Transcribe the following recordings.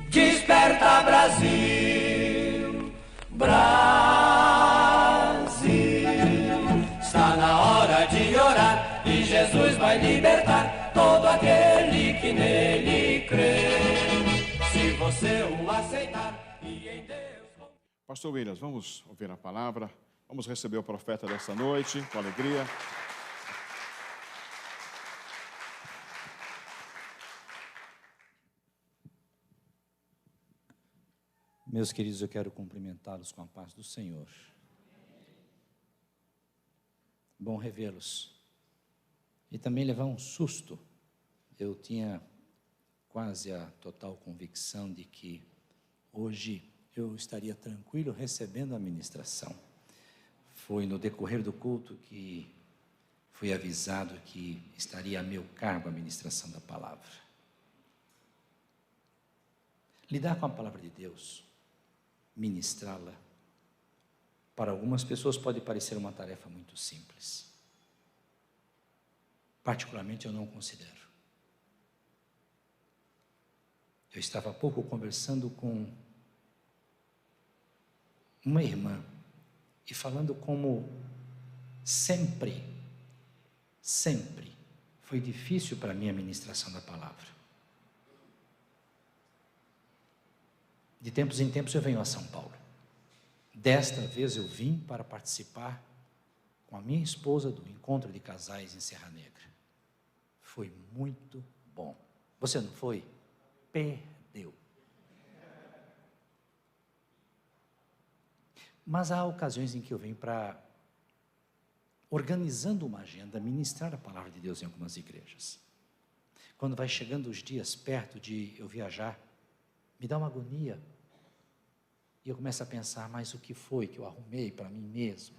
Desperta, Brasil, Brasil, está na hora de orar e Jesus vai libertar todo aquele que nele crê. Se você o aceitar e em Deus... Pastor Williams, vamos ouvir a palavra, vamos receber o profeta desta noite, com alegria. Meus queridos, eu quero cumprimentá-los com a paz do Senhor. Bom revê-los. E também levar um susto. Eu tinha quase a total convicção de que hoje eu estaria tranquilo recebendo a ministração. Foi no decorrer do culto que fui avisado que estaria a meu cargo a ministração da palavra. Lidar com a palavra de Deus, ministrá-la, para algumas pessoas pode parecer uma tarefa muito simples. Particularmente eu não considero. Eu estava há pouco conversando com uma irmã e falando como sempre foi difícil para mim a ministração da palavra. De tempos em tempos eu venho a São Paulo. Desta vez eu vim para participar com a minha esposa do encontro de casais em Serra Negra. Foi muito bom. Você não foi? Perdeu. Mas há ocasiões em que eu venho para, organizando uma agenda, ministrar a palavra de Deus em algumas igrejas. Quando vai chegando os dias perto de eu viajar, me dá uma agonia. E eu começo a pensar, mas o que foi que eu arrumei para mim mesmo?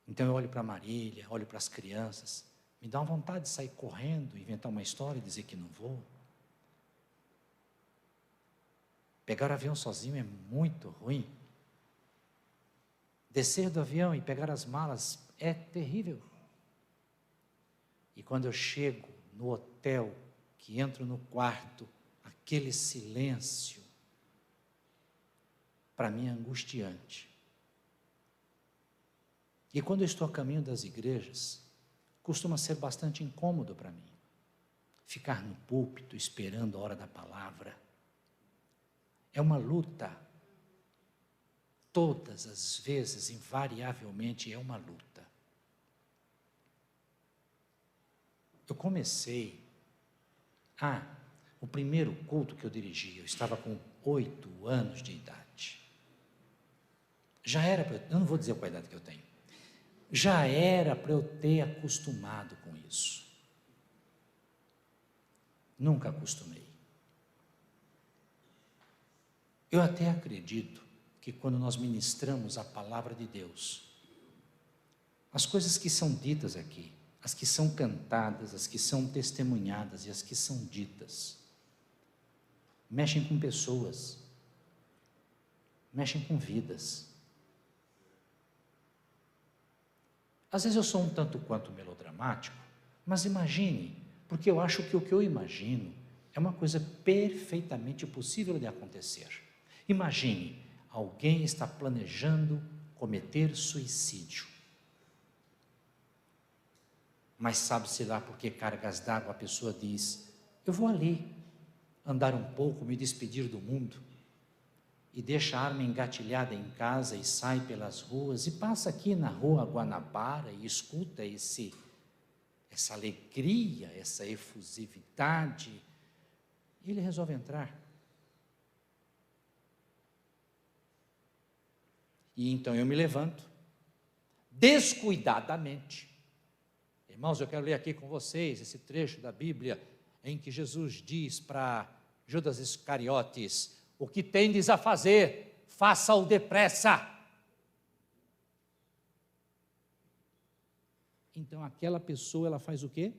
Então eu olho para Marília, olho para as crianças, me dá uma vontade de sair correndo, inventar uma história e dizer que não vou. Pegar o avião sozinho é muito ruim. Descer do avião e pegar as malas é terrível. E quando eu chego no hotel, que entro no quarto, aquele silêncio, para mim é angustiante. E quando eu estou a caminho das igrejas, costuma ser bastante incômodo para mim. Ficar no púlpito esperando a hora da palavra. É uma luta. Todas as vezes, invariavelmente, é uma luta. Eu comecei o primeiro culto que eu dirigi, eu estava com 8 anos de idade. Já era para eu não vou dizer qual a idade que eu tenho. Já era para eu ter acostumado com isso. Nunca acostumei. Eu até acredito que quando nós ministramos a palavra de Deus, as coisas que são ditas aqui, as que são cantadas, as que são testemunhadas e as que são ditas, mexem com pessoas, mexem com vidas. Às vezes eu sou um tanto quanto melodramático, mas imagine, porque eu acho que o que eu imagino é uma coisa perfeitamente possível de acontecer. Imagine, alguém está planejando cometer suicídio. Mas sabe-se lá por que cargas d'água a pessoa diz, eu vou ali, andar um pouco, me despedir do mundo, e deixa a arma engatilhada em casa e sai pelas ruas, e passa aqui na rua Guanabara e escuta essa alegria, essa efusividade, e ele resolve entrar. E então eu me levanto, descuidadamente. Irmãos, eu quero ler aqui com vocês esse trecho da Bíblia, em que Jesus diz para Judas Iscariotes: o que tendes a fazer, faça-o depressa. Então aquela pessoa, ela faz o quê?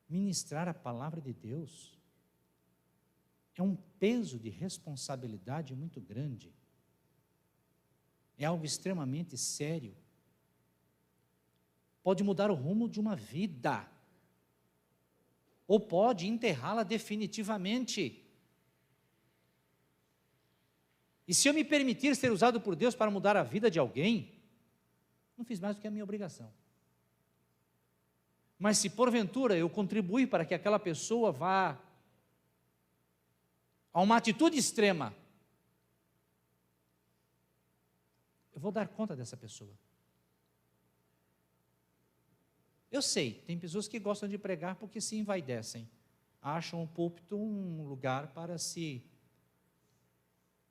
Ministrar a palavra de Deus. É um peso de responsabilidade muito grande. É algo extremamente sério. Pode mudar o rumo de uma vida, ou pode enterrá-la definitivamente. E se eu me permitir ser usado por Deus para mudar a vida de alguém, não fiz mais do que a minha obrigação. Mas se porventura eu contribuir para que aquela pessoa vá a uma atitude extrema, eu vou dar conta dessa pessoa. Eu sei, tem pessoas que gostam de pregar porque se envaidecem, acham o púlpito um lugar para se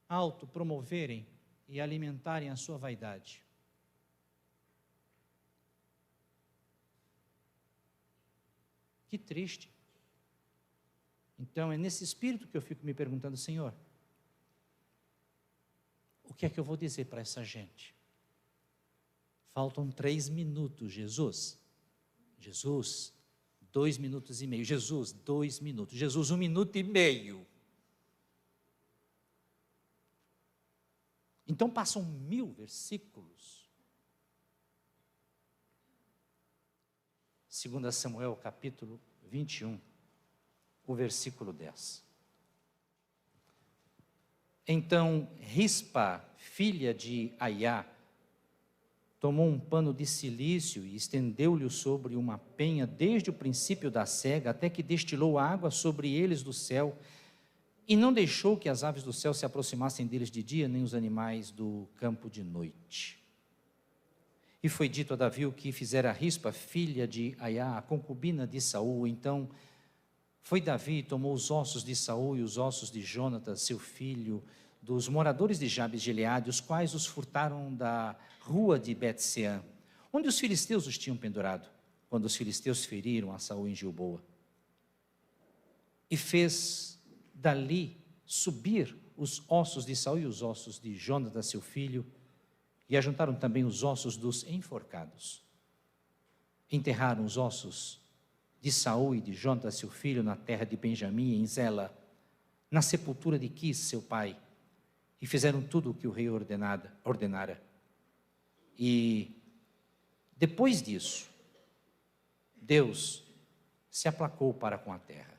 autopromoverem e alimentarem a sua vaidade. Que triste. Então é nesse espírito que eu fico me perguntando: Senhor, o que é que eu vou dizer para essa gente? Faltam 3 minutos, Jesus. Jesus, 2 minutos e meio. Jesus, 2 minutos. Jesus, 1 minuto e meio. Então passam 1000 versículos. 2 Samuel, capítulo 21, o versículo 10. Então Rispa, filha de Aiá, tomou um pano de cilício e estendeu-lhe sobre uma penha desde o princípio da sega até que destilou água sobre eles do céu, e não deixou que as aves do céu se aproximassem deles de dia, nem os animais do campo de noite. E foi dito a Davi o que fizera Rispa, filha de Aiá, a concubina de Saul. Então foi Davi e tomou os ossos de Saul e os ossos de Jonatas, seu filho, dos moradores de Jabes de Gileade, os quais os furtaram da rua de Bet-seã, onde os filisteus os tinham pendurado, quando os filisteus feriram a Saul em Gilboa. E fez dali subir os ossos de Saul e os ossos de Jonatas, seu filho, e ajuntaram também os ossos dos enforcados. Enterraram os ossos de Saul e de Jonatas, seu filho, na terra de Benjamim, em Zela, na sepultura de Quis, seu pai, e fizeram tudo o que o rei ordenara. E depois disso, Deus se aplacou para com a terra.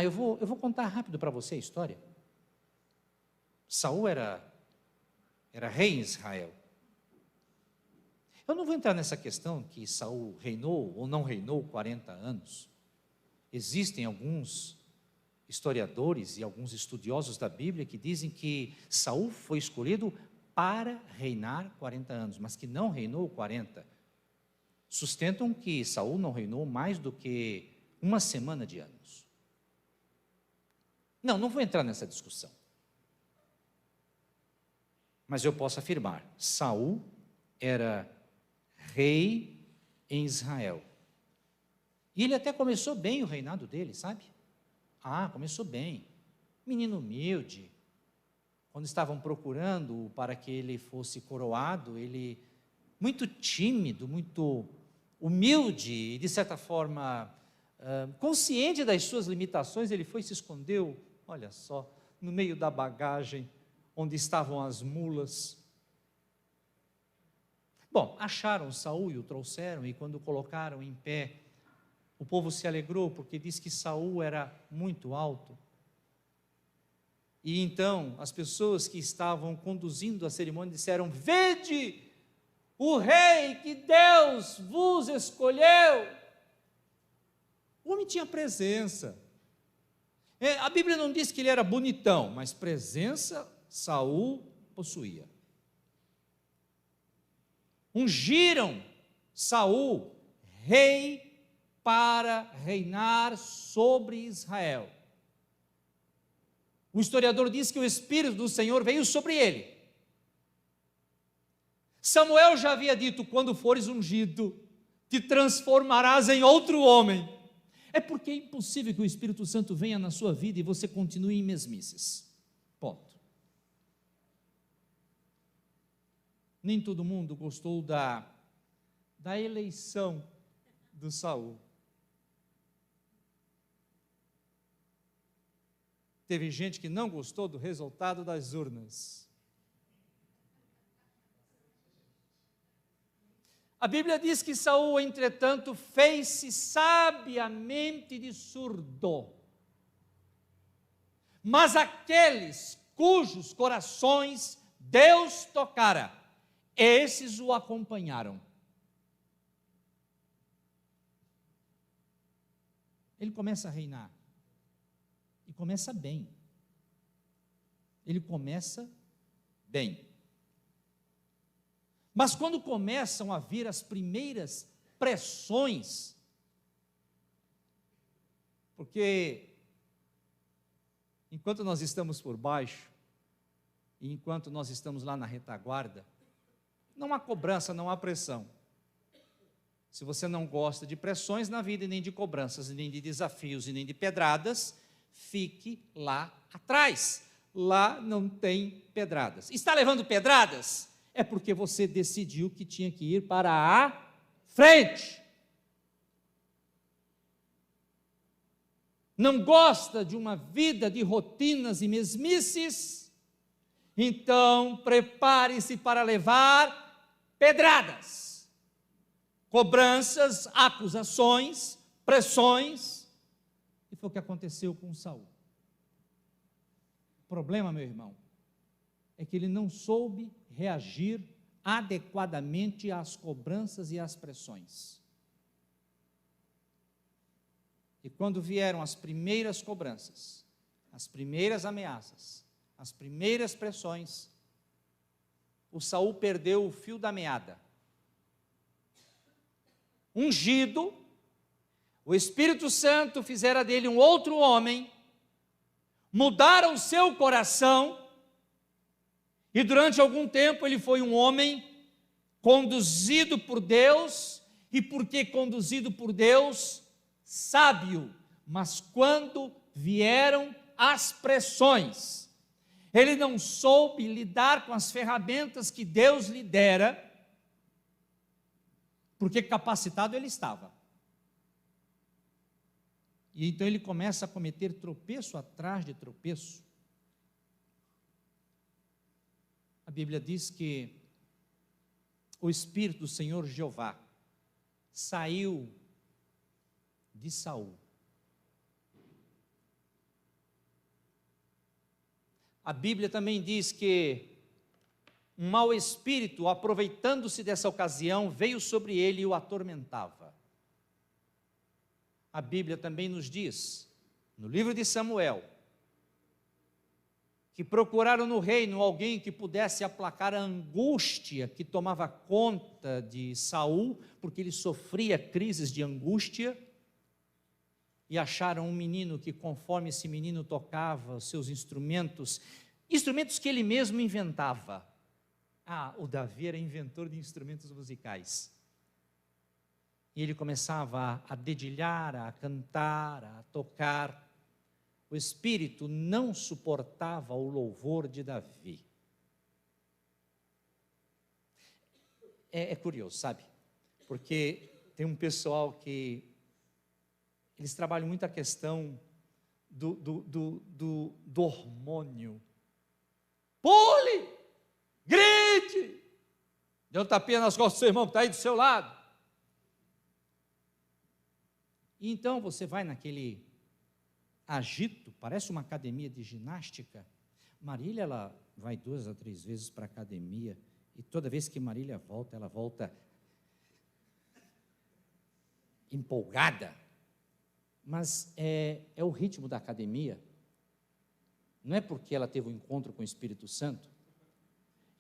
Eu vou contar rápido para você a história. Saul era rei em Israel. Eu não vou entrar nessa questão que Saul reinou ou não reinou 40 anos. Existem alguns historiadores e alguns estudiosos da Bíblia que dizem que Saul foi escolhido para reinar 40 anos, mas que não reinou 40. Sustentam que Saul não reinou mais do que 1 semana de anos. Não vou entrar nessa discussão. Mas eu posso afirmar, Saul era rei em Israel. E ele até começou bem o reinado dele, sabe? Começou bem. Menino humilde. Quando estavam procurando para que ele fosse coroado, ele muito tímido, muito humilde e de certa forma consciente das suas limitações, ele foi e se escondeu, olha só, no meio da bagagem, onde estavam as mulas. Bom, acharam Saul e o trouxeram, e quando o colocaram em pé, o povo se alegrou, porque diz que Saul era muito alto. E então, as pessoas que estavam conduzindo a cerimônia disseram: vede o rei que Deus vos escolheu. O homem tinha presença. A Bíblia não diz que ele era bonitão, mas presença Saul possuía. Ungiram Saul rei para reinar sobre Israel. O historiador diz que o Espírito do Senhor veio sobre ele. Samuel já havia dito: quando fores ungido, te transformarás em outro homem. É porque é impossível que o Espírito Santo venha na sua vida e você continue em mesmices. Ponto. Nem todo mundo gostou da eleição do Saul. Teve gente que não gostou do resultado das urnas. A Bíblia diz que Saul, entretanto, fez-se sabiamente de surdo. Mas aqueles cujos corações Deus tocara, esses o acompanharam. Ele começa a reinar. E começa bem. Ele começa bem. Mas quando começam a vir as primeiras pressões, porque enquanto nós estamos por baixo, e enquanto nós estamos lá na retaguarda, não há cobrança, não há pressão. Se você não gosta de pressões na vida, e nem de cobranças, e nem de desafios, e nem de pedradas, fique lá atrás. Lá não tem pedradas. Está levando pedradas? É porque você decidiu que tinha que ir para a frente. Não gosta de uma vida de rotinas e mesmices? Então prepare-se para levar pedradas, cobranças, acusações, pressões. E foi o que aconteceu com Saul. O problema, meu irmão, é que ele não soube reagir adequadamente às cobranças e às pressões. E quando vieram as primeiras cobranças, as primeiras ameaças, as primeiras pressões, o Saul perdeu o fio da meada. Ungido, o Espírito Santo fizera dele um outro homem, mudara o seu coração, e durante algum tempo ele foi um homem conduzido por Deus, e porque conduzido por Deus, sábio. Mas quando vieram as pressões, ele não soube lidar com as ferramentas que Deus lhe dera, porque capacitado ele estava. E então ele começa a cometer tropeço atrás de tropeço. A Bíblia diz que o Espírito do Senhor Jeová saiu de Saul. A Bíblia também diz que um mau espírito, aproveitando-se dessa ocasião, veio sobre ele e o atormentava. A Bíblia também nos diz, no livro de Samuel, que procuraram no reino alguém que pudesse aplacar a angústia que tomava conta de Saul, porque ele sofria crises de angústia, e acharam um menino que, conforme esse menino tocava os seus instrumentos que ele mesmo inventava. O Davi era inventor de instrumentos musicais. E ele começava a dedilhar, a cantar, a tocar. O espírito não suportava o louvor de Davi. É curioso, sabe? Porque tem um pessoal que eles trabalham muito a questão do hormônio. Pule! Grite! Dê um tapinha nas costas do seu irmão que está aí do seu lado. E então você vai naquele agito, parece uma academia de ginástica. Marília, ela vai 2 a 3 vezes para a academia, e toda vez que Marília volta, ela volta empolgada. Mas é o ritmo da academia. Não é porque ela teve um encontro com o Espírito Santo.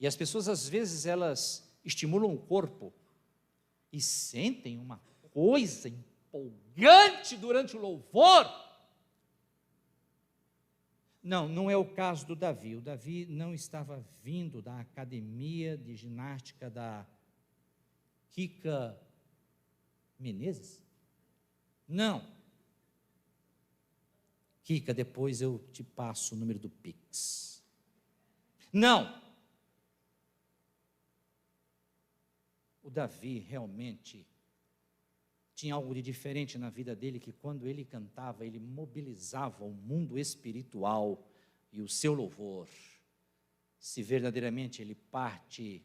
E as pessoas, às vezes, elas estimulam o corpo e sentem uma coisa empolgante durante o louvor. Não, não é o caso do Davi. O Davi não estava vindo da academia de ginástica da Kika Menezes? Não. Kika, depois eu te passo o número do Pix. Não. O Davi realmente tinha algo de diferente na vida dele, que quando ele cantava, ele mobilizava o mundo espiritual e o seu louvor. Se verdadeiramente ele parte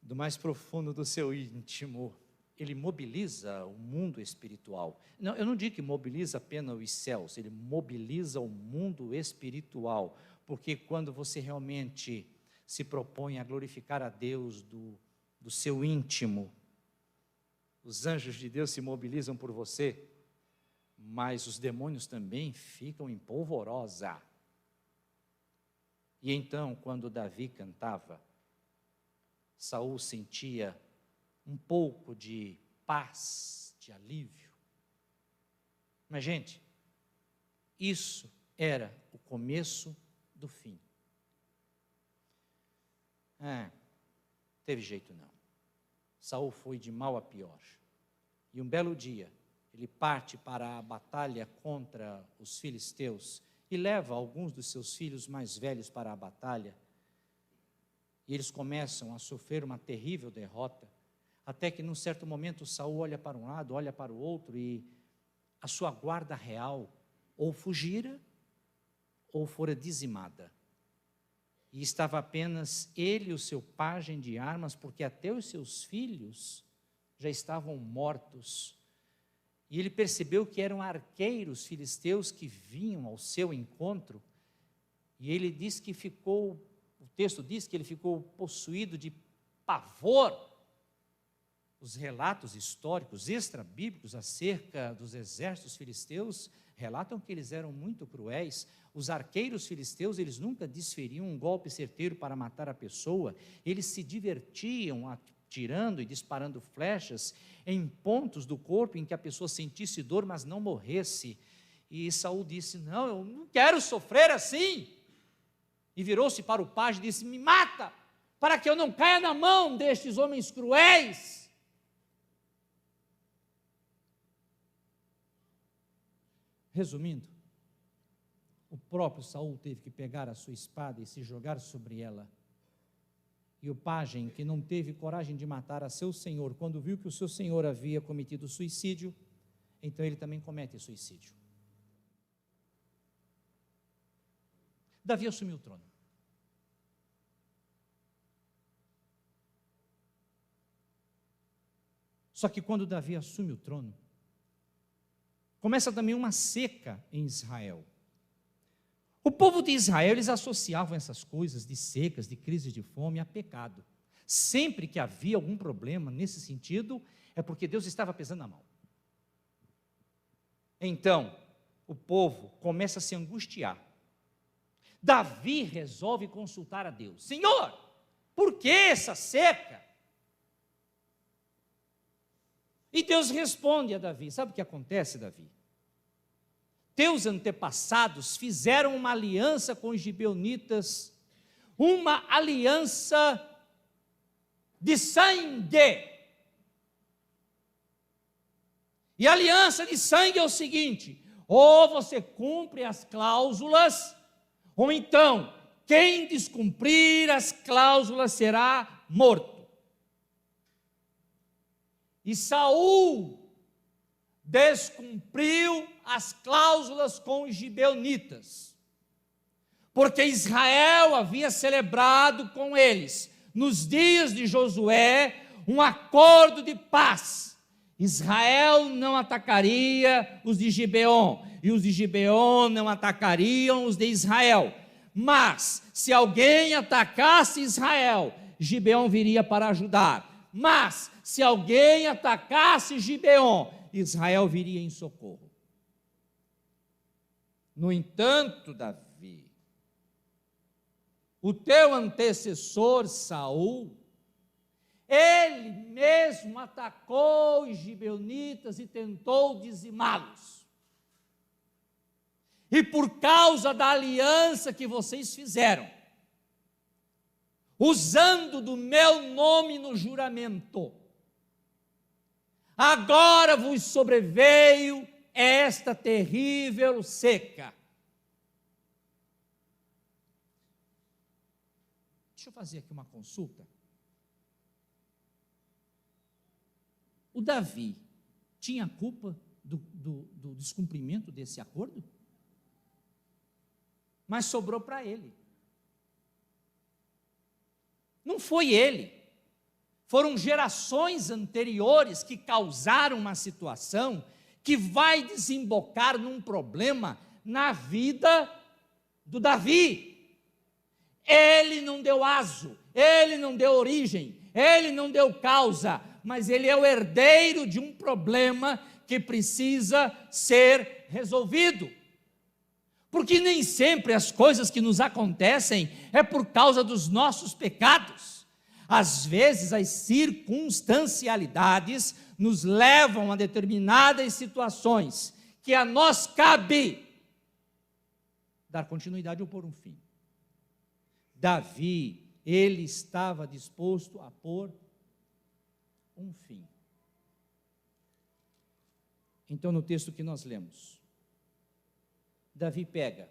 do mais profundo do seu íntimo, ele mobiliza o mundo espiritual. Não, eu não digo que mobiliza apenas os céus, ele mobiliza o mundo espiritual, porque quando você realmente se propõe a glorificar a Deus do seu íntimo, os anjos de Deus se mobilizam por você, mas os demônios também ficam em polvorosa. E então, quando Davi cantava, Saul sentia um pouco de paz, de alívio. Mas, gente, isso era o começo do fim. Teve jeito não. Saul foi de mal a pior. E um belo dia, ele parte para a batalha contra os filisteus e leva alguns dos seus filhos mais velhos para a batalha. E eles começam a sofrer uma terrível derrota, até que num certo momento Saul olha para um lado, olha para o outro e a sua guarda real ou fugira ou fora dizimada. E estava apenas ele e o seu pajem de armas, porque até os seus filhos já estavam mortos. E ele percebeu que eram arqueiros filisteus que vinham ao seu encontro. E ele diz que ficou, o texto diz que ele ficou possuído de pavor. Os relatos históricos extra-bíblicos acerca dos exércitos filisteus relatam que eles eram muito cruéis. Os arqueiros filisteus, eles nunca desferiam um golpe certeiro para matar a pessoa, eles se divertiam atirando e disparando flechas em pontos do corpo em que a pessoa sentisse dor, mas não morresse. E Saul disse: não, eu não quero sofrer assim. E virou-se para o pajem e disse: me mata, para que eu não caia na mão destes homens cruéis. Resumindo, o próprio Saul teve que pegar a sua espada e se jogar sobre ela. E o pajem, que não teve coragem de matar a seu senhor, quando viu que o seu senhor havia cometido suicídio, então ele também comete suicídio. Davi assumiu o trono. Só que quando Davi assume o trono, começa também uma seca em Israel. O povo de Israel, eles associavam essas coisas de secas, de crises de fome, a pecado. Sempre que havia algum problema nesse sentido, é porque Deus estava pesando a mão. Então, o povo começa a se angustiar. Davi resolve consultar a Deus. Senhor, por que essa seca? E Deus responde a Davi. Sabe o que acontece, Davi? Teus antepassados fizeram uma aliança com os gibeonitas, uma aliança de sangue. E a aliança de sangue é o seguinte: ou você cumpre as cláusulas, ou então, quem descumprir as cláusulas será morto. E Saul descumpriu as cláusulas com os gibeonitas, porque Israel havia celebrado com eles, nos dias de Josué, um acordo de paz. Israel não atacaria os de Gibeon, e os de Gibeon não atacariam os de Israel. Mas, se alguém atacasse Israel, Gibeon viria para ajudar. Mas, se alguém atacasse Gibeon, Israel viria em socorro. No entanto, Davi, o teu antecessor Saul, ele mesmo atacou os gibeonitas e tentou dizimá-los. e por causa da aliança que vocês fizeram, usando do meu nome no juramento, agora vos sobreveio esta terrível seca. Deixa eu fazer aqui uma consulta. O Davi tinha culpa do descumprimento desse acordo? Mas sobrou para ele. Não foi ele. Foram gerações anteriores que causaram uma situação que vai desembocar num problema na vida do Davi. Ele não deu aso, ele não deu origem, ele não deu causa, mas ele é o herdeiro de um problema que precisa ser resolvido. Porque nem sempre as coisas que nos acontecem é por causa dos nossos pecados. Às vezes as circunstancialidades nos levam a determinadas situações que a nós cabe dar continuidade ou pôr um fim. Davi, ele estava disposto a pôr um fim. Então, no texto que nós lemos, Davi pega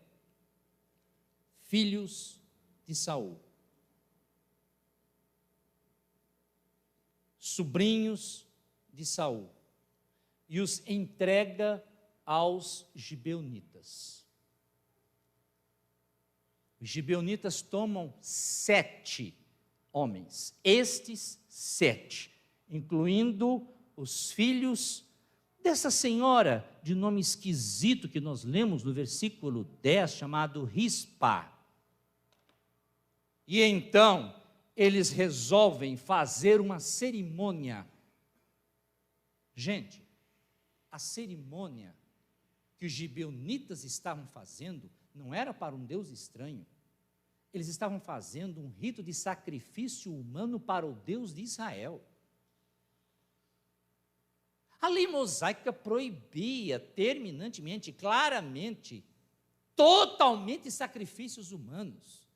filhos de Saul, sobrinhos de Saul, e os entrega aos gibeonitas. Os gibeonitas tomam 7 homens, estes 7, incluindo os filhos dessa senhora de nome esquisito que nós lemos no versículo 10, chamado Rispa. E então eles resolvem fazer uma cerimônia. Gente, a cerimônia que os gibeonitas estavam fazendo não era para um Deus estranho. Eles estavam fazendo um rito de sacrifício humano para o Deus de Israel. A lei mosaica proibia terminantemente, claramente, totalmente sacrifícios humanos.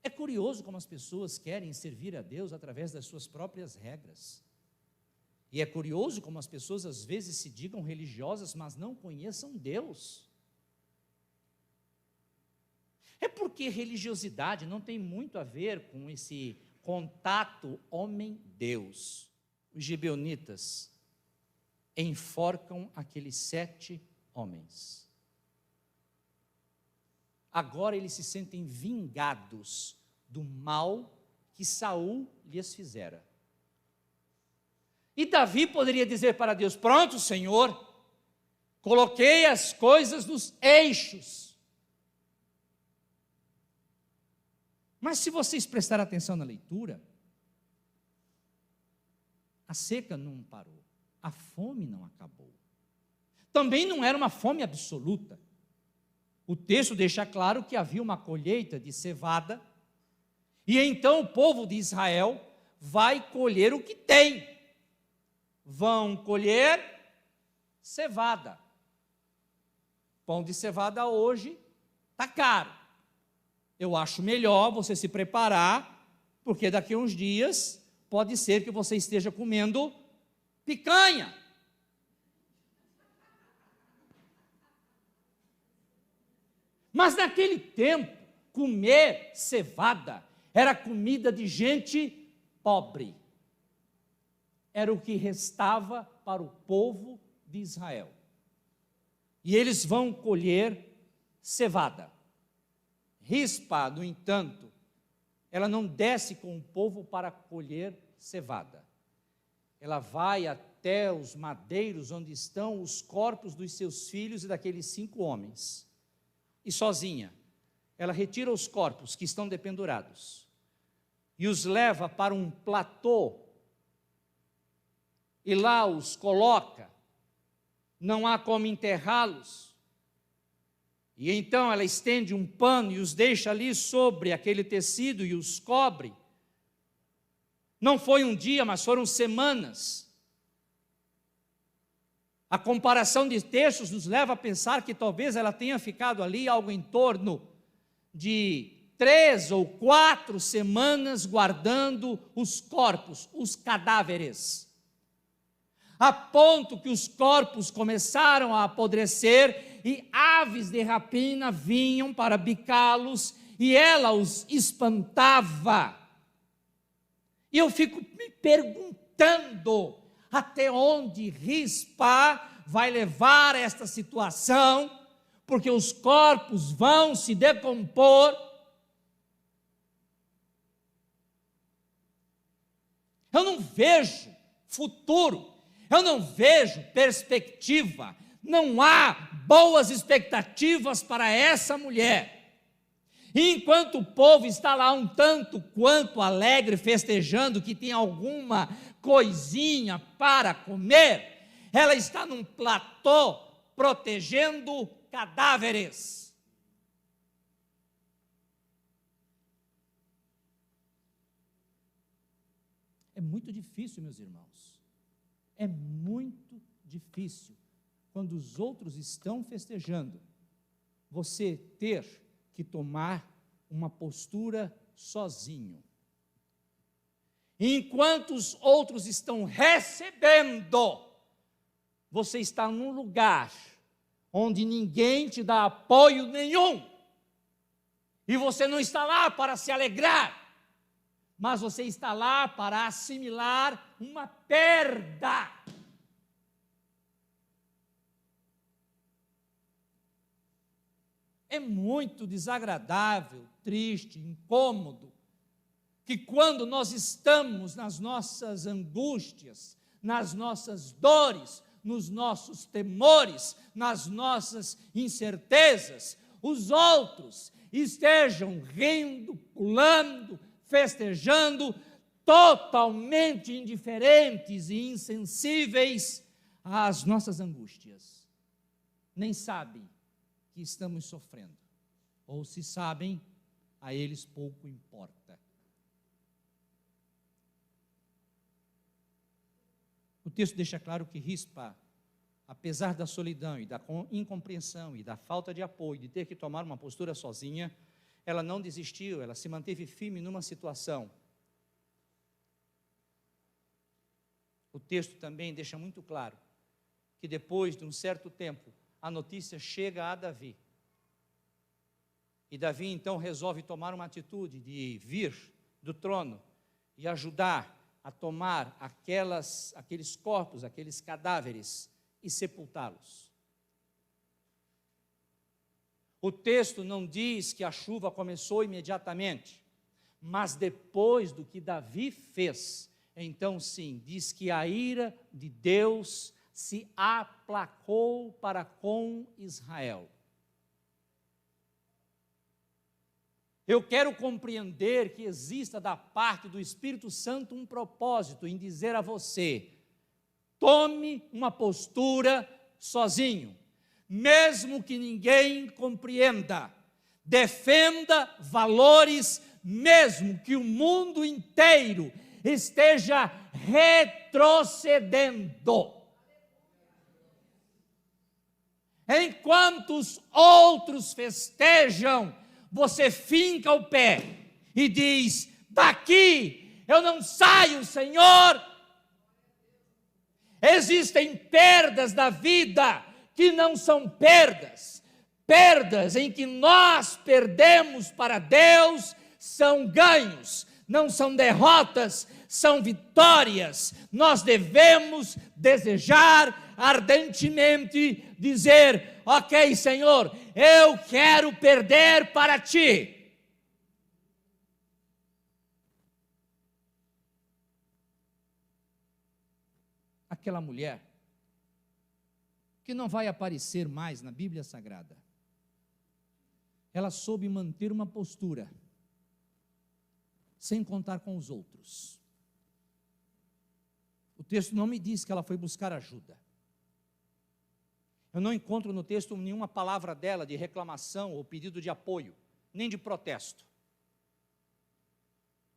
É curioso como as pessoas querem servir a Deus através das suas próprias regras. E é curioso como as pessoas às vezes se digam religiosas, mas não conheçam Deus. É porque religiosidade não tem muito a ver com esse contato homem-Deus. Os gibeonitas enforcam aqueles 7 homens. Agora eles se sentem vingados do mal que Saul lhes fizera. E Davi poderia dizer para Deus: pronto, Senhor, coloquei as coisas nos eixos. Mas se vocês prestarem atenção na leitura, a seca não parou, a fome não acabou. Também não era uma fome absoluta. O texto deixa claro que havia uma colheita de cevada, e então o povo de Israel vai colher o que tem. Vão colher cevada. Pão de cevada hoje está caro. Eu acho melhor você se preparar, porque daqui a uns dias pode ser que você esteja comendo picanha. Mas naquele tempo, comer cevada era comida de gente pobre. Era o que restava para o povo de Israel. E eles vão colher cevada. Rispa, no entanto, ela não desce com o povo para colher cevada. Ela vai até os madeiros onde estão os corpos dos seus filhos e daqueles 5 homens. E sozinha, ela retira os corpos que estão dependurados e os leva para um platô e lá os coloca. Não há como enterrá-los. E então ela estende um pano e os deixa ali sobre aquele tecido e os cobre. Não foi um dia, mas foram semanas. A comparação de textos nos leva a pensar que talvez ela tenha ficado ali algo em torno de 3 ou 4 semanas guardando os corpos, os cadáveres, a ponto que os corpos começaram a apodrecer e aves de rapina vinham para bicá-los e ela os espantava. E eu fico me perguntando até onde Rispa vai levar esta situação, porque os corpos vão se decompor. Eu não vejo futuro, eu não vejo perspectiva, não há boas expectativas para essa mulher. E enquanto o povo está lá um tanto quanto alegre, festejando que tem alguma coisinha para comer, ela está num platô protegendo cadáveres. É muito difícil, meus irmãos, é muito difícil, quando os outros estão festejando, você ter que tomar uma postura sozinho. Enquanto os outros estão recebendo, você está num lugar onde ninguém te dá apoio nenhum, e você não está lá para se alegrar, mas você está lá para assimilar uma perda. É muito desagradável, triste, incômodo, que quando nós estamos nas nossas angústias, nas nossas dores, nos nossos temores, nas nossas incertezas, os outros estejam rindo, pulando, festejando, totalmente indiferentes e insensíveis às nossas angústias. Nem sabem que estamos sofrendo, ou se sabem, a eles pouco importa. O texto deixa claro que Rispa, apesar da solidão e da incompreensão e da falta de apoio, de ter que tomar uma postura sozinha, ela não desistiu, ela se manteve firme numa situação. O texto também deixa muito claro que depois de um certo tempo, a notícia chega a Davi. E Davi então resolve tomar uma atitude de vir do trono e ajudar a tomar aqueles corpos, aqueles cadáveres e sepultá-los. O texto não diz que a chuva começou imediatamente, mas depois do que Davi fez, então sim, diz que a ira de Deus se aplacou para com Israel. Eu quero compreender que exista da parte do Espírito Santo um propósito em dizer a você: tome uma postura sozinho, mesmo que ninguém compreenda, defenda valores, mesmo que o mundo inteiro esteja retrocedendo. Enquanto os outros festejam, você finca o pé e diz: daqui eu não saio, Senhor. Existem perdas da vida que não são perdas. Perdas em que nós perdemos para Deus são ganhos, não são derrotas, são vitórias. Nós devemos desejar ardentemente, dizer: ok, Senhor, eu quero perder para Ti. Aquela mulher que não vai aparecer mais na Bíblia Sagrada, ela soube manter uma postura, sem contar com os outros. O texto não me diz que ela foi buscar ajuda. Eu não encontro no texto nenhuma palavra dela de reclamação ou pedido de apoio, nem de protesto.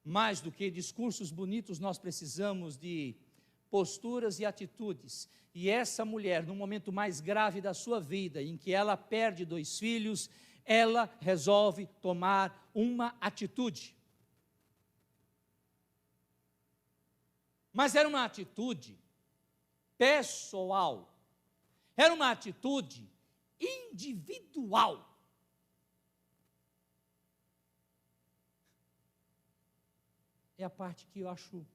Mais do que discursos bonitos, nós precisamos de posturas e atitudes. E essa mulher, no momento mais grave da sua vida, em que ela perde 2 filhos, ela resolve tomar uma atitude. Mas era uma atitude pessoal, era uma atitude individual. É a parte que eu acho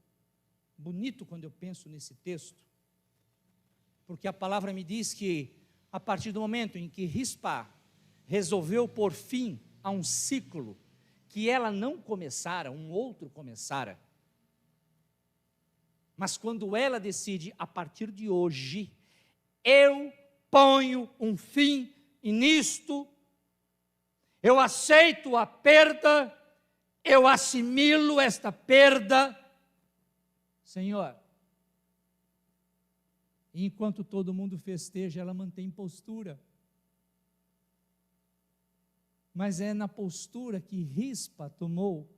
bonito quando eu penso nesse texto, porque a palavra me diz que a partir do momento em que Rispa resolveu pôr fim a um ciclo que ela não começara, um outro começara, mas quando ela decide, a partir de hoje, eu ponho um fim nisto, eu aceito a perda, eu assimilo esta perda, Senhor. E enquanto todo mundo festeja, ela mantém postura. Mas é na postura que Rispa tomou,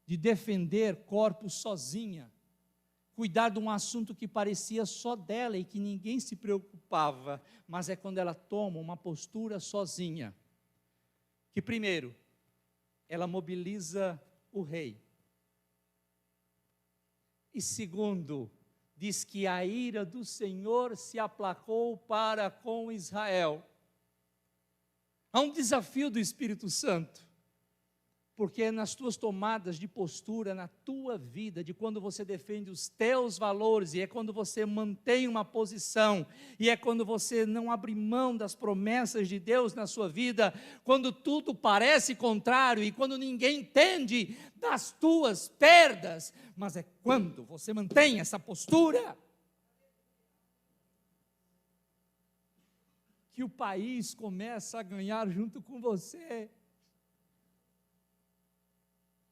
de defender corpos sozinha, cuidar de um assunto que parecia só dela e que ninguém se preocupava, mas é quando ela toma uma postura sozinha, que primeiro, ela mobiliza o rei, e segundo, diz que a ira do Senhor se aplacou para com Israel. Há um desafio do Espírito Santo, porque é nas tuas tomadas de postura, na tua vida, de quando você defende os teus valores, e é quando você mantém uma posição, e é quando você não abre mão das promessas de Deus na sua vida, quando tudo parece contrário, e quando ninguém entende das tuas perdas, mas é quando você mantém essa postura, que o país começa a ganhar junto com você.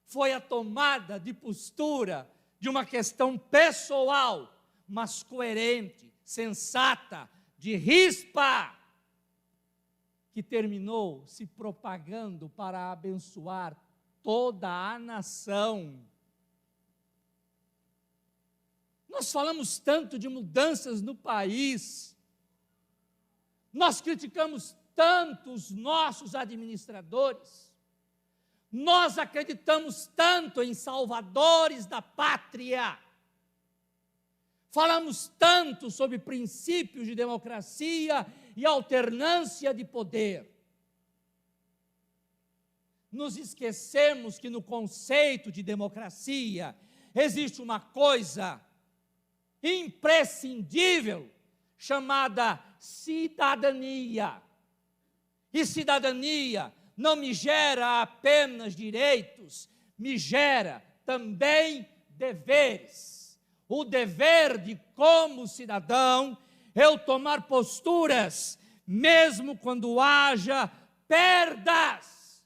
Foi a tomada de postura de uma questão pessoal, mas coerente, sensata, de Rispa, que terminou se propagando para abençoar toda a nação. Nós falamos tanto de mudanças no país, nós criticamos tanto os nossos administradores, nós acreditamos tanto em salvadores da pátria, falamos tanto sobre princípios de democracia e alternância de poder. Nos esquecemos que no conceito de democracia existe uma coisa imprescindível chamada cidadania. E cidadania não me gera apenas direitos, me gera também deveres. O dever de, como cidadão, eu tomar posturas, mesmo quando haja perdas,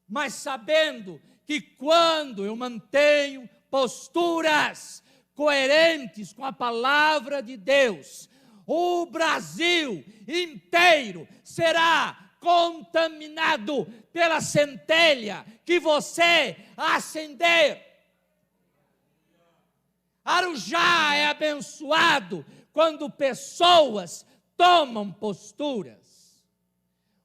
mas sabendo que quando eu mantenho posturas coerentes com a palavra de Deus, o Brasil inteiro será contaminado pela centelha que você acender. Arujá é abençoado quando pessoas tomam posturas.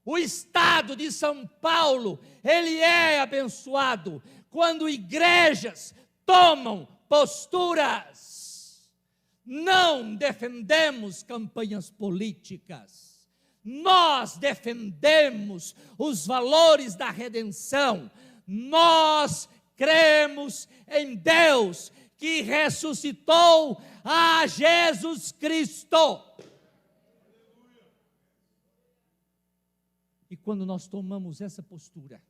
O estado de São Paulo, ele é abençoado quando igrejas tomam posturas. Não defendemos campanhas políticas. Nós defendemos os valores da redenção. Nós cremos em Deus que ressuscitou a Jesus Cristo. E quando nós tomamos essa postura,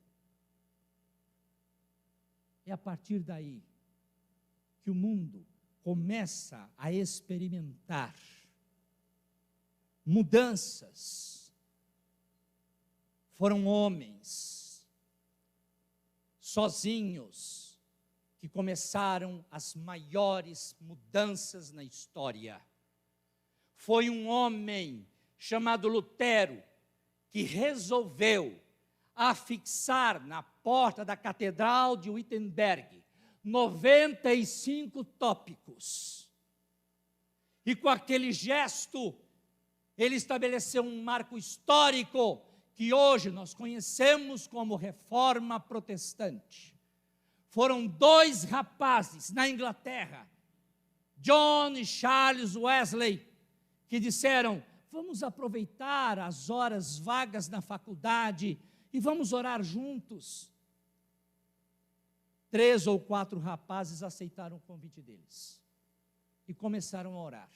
é a partir daí que o mundo começa a experimentar mudanças. Foram homens sozinhos que começaram as maiores mudanças na história. Foi um homem chamado Lutero que resolveu afixar na porta da Catedral de Wittenberg 95 tópicos. E com aquele gesto, ele estabeleceu um marco histórico que hoje nós conhecemos como Reforma Protestante. Foram 2 rapazes na Inglaterra, John e Charles Wesley, que disseram: vamos aproveitar as horas vagas na faculdade e vamos orar juntos. 3 ou 4 rapazes aceitaram o convite deles e começaram a orar.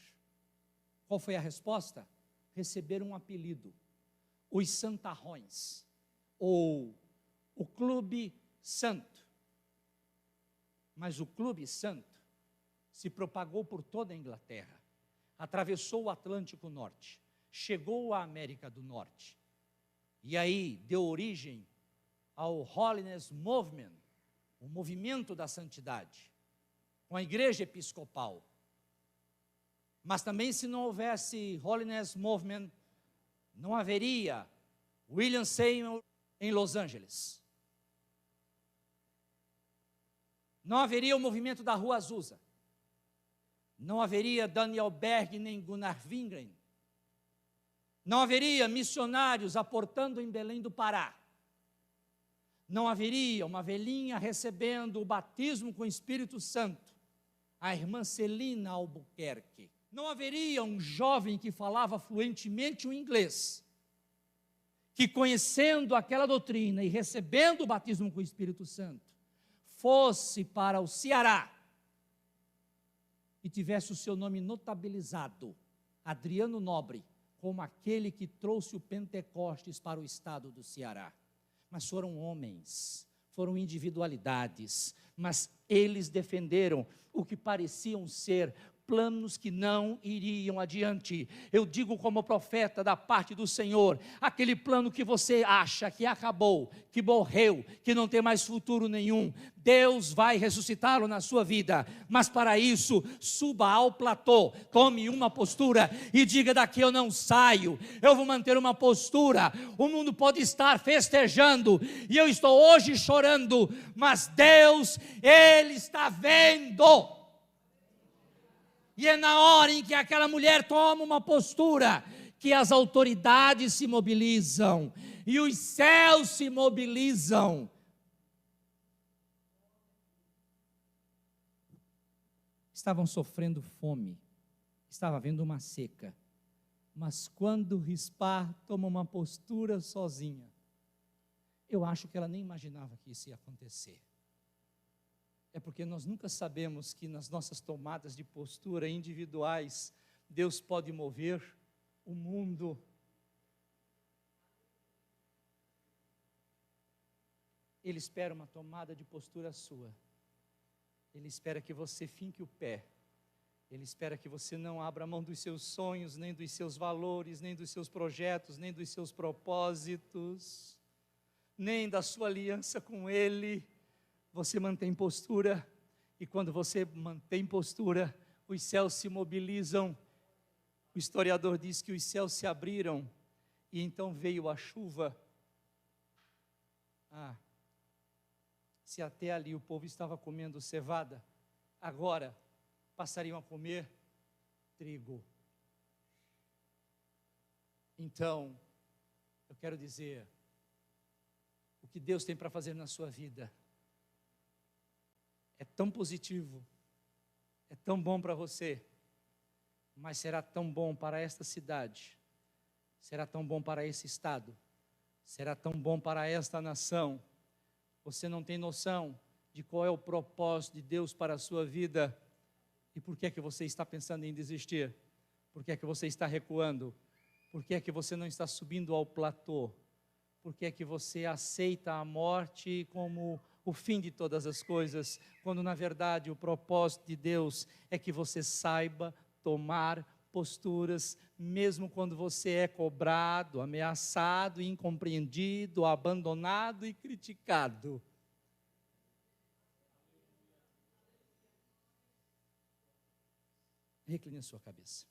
Qual foi a resposta? Receberam um apelido, os Santarrões, ou o Clube Santo. Mas o Clube Santo se propagou por toda a Inglaterra, atravessou o Atlântico Norte, chegou à América do Norte, e aí deu origem ao Holiness Movement, o movimento da santidade, com a igreja episcopal. Mas também, se não houvesse Holiness Movement, não haveria William Seymour em Los Angeles. Não haveria o movimento da Rua Azusa. Não haveria Daniel Berg nem Gunnar Wingren. Não haveria missionários aportando em Belém do Pará. Não haveria uma velhinha recebendo o batismo com o Espírito Santo, a irmã Celina Albuquerque. Não haveria um jovem que falava fluentemente o inglês, que conhecendo aquela doutrina e recebendo o batismo com o Espírito Santo, fosse para o Ceará e tivesse o seu nome notabilizado, Adriano Nobre, como aquele que trouxe o Pentecostes para o estado do Ceará. Mas foram homens, foram individualidades, mas eles defenderam o que pareciam ser planos que não iriam adiante. Eu digo como profeta da parte do Senhor, aquele plano que você acha que acabou, que morreu, que não tem mais futuro nenhum, Deus vai ressuscitá-lo na sua vida, mas para isso, suba ao platô, tome uma postura e diga: daqui eu não saio, eu vou manter uma postura. O mundo pode estar festejando, e eu estou hoje chorando, mas Deus, Ele está vendo. E é na hora em que aquela mulher toma uma postura, que as autoridades se mobilizam, e os céus se mobilizam. Estavam sofrendo fome, estava havendo uma seca, mas quando Rispar toma uma postura sozinha, eu acho que ela nem imaginava que isso ia acontecer. É porque nós nunca sabemos que nas nossas tomadas de postura individuais, Deus pode mover o mundo. Ele espera uma tomada de postura sua. Ele espera que você finque o pé. Ele espera que você não abra mão dos seus sonhos, nem dos seus valores, nem dos seus projetos, nem dos seus propósitos, nem da sua aliança com Ele. Você mantém postura, e quando você mantém postura, os céus se mobilizam. O historiador diz que os céus se abriram, e então veio a chuva. Se até ali o povo estava comendo cevada, agora passariam a comer trigo. Então, eu quero dizer, o que Deus tem para fazer na sua vida é tão positivo, é tão bom para você, mas será tão bom para esta cidade, será tão bom para esse estado, será tão bom para esta nação. Você não tem noção de qual é o propósito de Deus para a sua vida. E por que é que você está pensando em desistir? Por que é que você está recuando? Por que é que você não está subindo ao platô? Por que é que você aceita a morte como o fim de todas as coisas, quando na verdade o propósito de Deus é que você saiba tomar posturas, mesmo quando você é cobrado, ameaçado, incompreendido, abandonado e criticado. Recline a sua cabeça.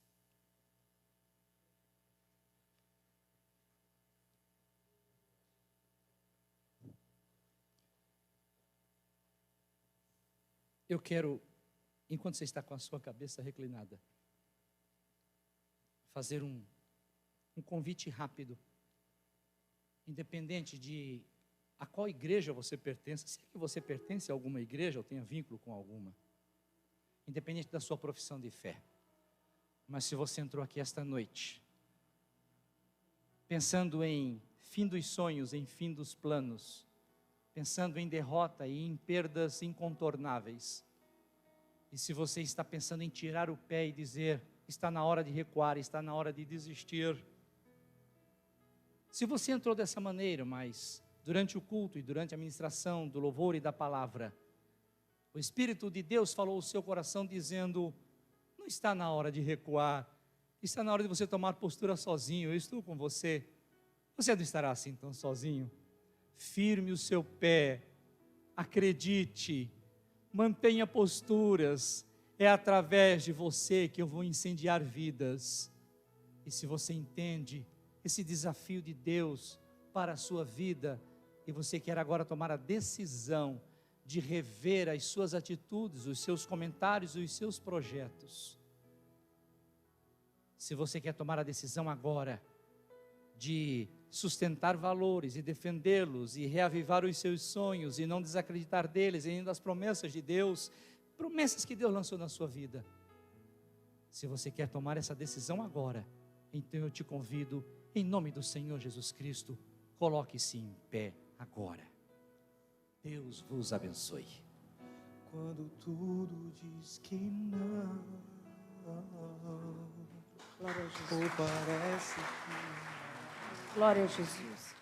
eu quero, enquanto você está com a sua cabeça reclinada, fazer um convite rápido, independente de a qual igreja você pertence, se é que você pertence a alguma igreja ou tenha vínculo com alguma, independente da sua profissão de fé. Mas se você entrou aqui esta noite, pensando em fim dos sonhos, em fim dos planos, pensando em derrota e em perdas incontornáveis, e se você está pensando em tirar o pé e dizer, está na hora de recuar, está na hora de desistir, se você entrou dessa maneira, mas durante o culto e durante a ministração do louvor e da palavra, o Espírito de Deus falou ao seu coração dizendo, não está na hora de recuar, está na hora de você tomar postura sozinho, eu estou com você. Você não estará assim tão sozinho. Firme o seu pé, acredite, mantenha posturas, é através de você que eu vou incendiar vidas. E se você entende esse desafio de Deus para a sua vida, e você quer agora tomar a decisão de rever as suas atitudes, os seus comentários, os seus projetos, se você quer tomar a decisão agora de sustentar valores e defendê-los e reavivar os seus sonhos e não desacreditar deles e ainda das promessas de Deus, promessas que Deus lançou na sua vida, se você quer tomar essa decisão agora, então eu te convido, em nome do Senhor Jesus Cristo, coloque-se em pé agora. Deus vos abençoe. Quando tudo diz que não, Glória a Jesus. ou parece que Glória a Jesus.